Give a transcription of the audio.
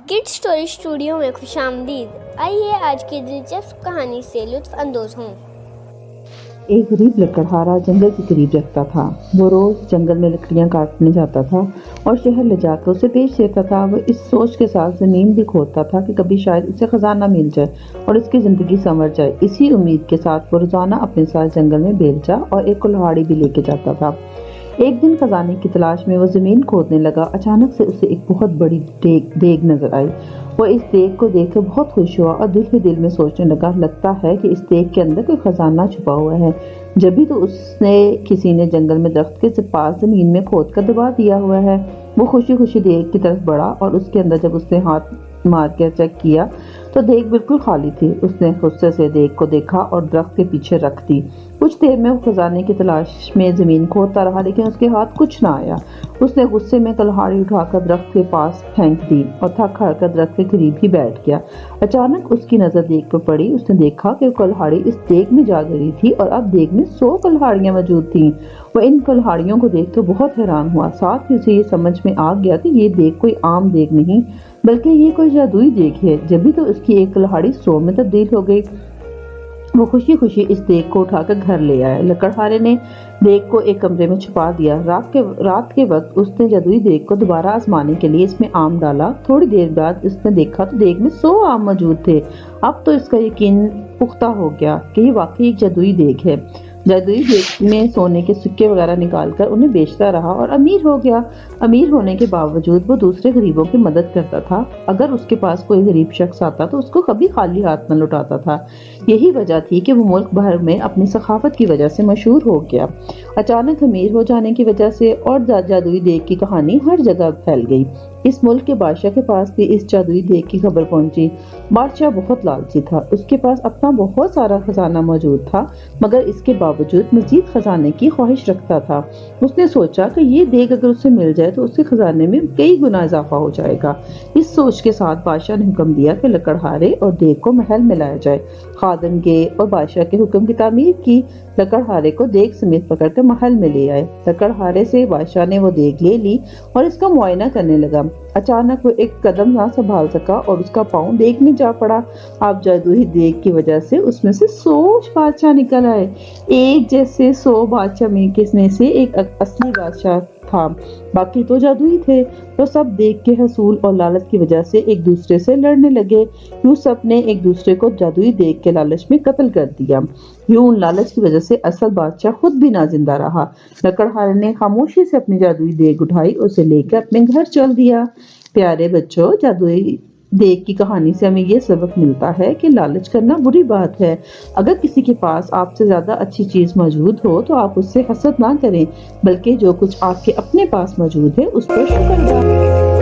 Kids story studio में खुशामदीद। आइए आज की दिलचस्प कहानी से लुत्फ अंदोज हों। एक गरीब लकड़हारा जंगल के करीब रहता था। वो रोज जंगल में लकड़ियां काटने जाता था और शहर ले जाकर उसे बेच देता था। वो इस सोच के साथ जमीन भी खोदता था कि कभी शायद उसे खजाना मिल जाए और इसकी जिंदगी संवर जाए। इसी उम्मीद के साथ वो रोजाना अपने साथ जंगल में बेलचा और एक कुल्हाड़ी भी लेके जाता था। एक दिन खजाने की तलाश में वो जमीन खोदने लगा। अचानक से उसे एक बहुत बड़ी देग नजर आई। वो इस देग को देखकर बहुत खुश हुआ और दिल ही दिल में सोचने लगा, लगता है कि इस देग के अंदर कोई खजाना छुपा हुआ है। जब भी तो उसने किसी ने जंगल में दरख्त के पास जमीन में खोद कर दबा दिया हुआ है। वो खुशी खुशी देग की तरफ बढ़ा और उसके अंदर जब उसने हाथ मार कर चेक किया तो देग बिल्कुल खाली थी। उसने गुस्से से देग को देखा और दरख्त के पीछे रख दी। कुछ देर में वो खजाने की तलाश में जमीन खोदता रहा, लेकिन उसके हाथ कुछ ना आया। उसने गुस्से में कुल्हाड़ी उठाकर दरख्त के पास फेंक दी और थक हार कर दरख्त के करीब ही बैठ गया। अचानक उसकी नजर देग पर पड़ी। उसने देखा कि कुल्हाड़ी इस देग में जा गिरी थी और अब देग में 100 कुल्हाड़ियां मौजूद थीं। वह इन कुल्हाड़ियों को देखकर बहुत हैरान हुआ। साथ ही उसे ये समझ में आ गया कि ये देग कोई आम देग नहीं बल्कि ये कोई जादुई देग है। जब भी तो उसकी एक कुल्हाड़ी 100 में तब्दील हो गई। वो खुशी खुशी इस देग को उठाकर घर ले आया। लकड़हारे ने देग को एक कमरे में छुपा दिया। रात के वक्त उसने जादुई देग को दोबारा आजमाने के लिए इसमें आम डाला। थोड़ी देर बाद उसने देखा तो देग में 100 आम मौजूद थे। अब तो इसका यकीन पुख्ता हो गया कि ये वाकई एक जादुई देग है। जादुई देग में सोने के सिक्के वगैरह निकालकर उन्हें बेचता रहा और अमीर हो गया। अमीर होने के बावजूद वो दूसरे गरीबों की मदद करता था। अगर उसके पास कोई गरीब शख्स आता तो उसको कभी खाली हाथ न लौटाता था। यही वजह थी कि वो मुल्क भर में अपनी सखावत की वजह से मशहूर हो गया। अचानक अमीर हो जाने की वजह से और जादुई देग की कहानी हर जगह फैल गई। इस मुल्क के बादशाह के पास भी इस जादुई देग की खबर पहुंची। बादशाह बहुत लालची था। उसके पास अपना बहुत सारा खजाना मौजूद था, मगर इसके बावजूद मजीद खजाने की ख्वाहिश रखता था। उसने सोचा कि ये देग अगर उसे मिल जाए तो उसके खजाने में कई गुना इजाफा हो जाएगा। इस सोच के साथ बादशाह ने हुक्म दिया कि लकड़हारे और देग को महल में लाया जाए। खादम गए और बादशाह के हुक्म की तामीर की। लकड़हारे को देग समेत पकड़कर महल में ले आए। लकड़हारे से बादशाह ने वो देग ले ली और इसका मुआयना करने लगा। अचानक वो एक कदम ना संभाल सका और उसका पांव देग में जा पड़ा। अब जादुई देग की वजह से उसमें से 100 बादशाह निकल आए। एक जैसे 100 बादशाह में किसने से एक असली बादशाह था, बाकी तो जादुई थे। तो सब देग के हसूल और लालच की वजह से एक दूसरे से लड़ने लगे। यूं सब ने एक दूसरे को जादुई देग के लालच में कत्ल कर दिया। यूं उन लालच की वजह से असल बादशाह खुद भी ना जिंदा रहा। लकड़हारे ने खामोशी से अपनी जादुई देग उठाई, उसे लेकर अपने घर चल दिया। प्यारे बच्चों, जादुई देग की कहानी से हमें ये सबक मिलता है कि लालच करना बुरी बात है। अगर किसी के पास आपसे ज्यादा अच्छी चीज मौजूद हो तो आप उससे हसद ना करें, बल्कि जो कुछ आपके अपने पास मौजूद है उस पर शुक्र अदा करें।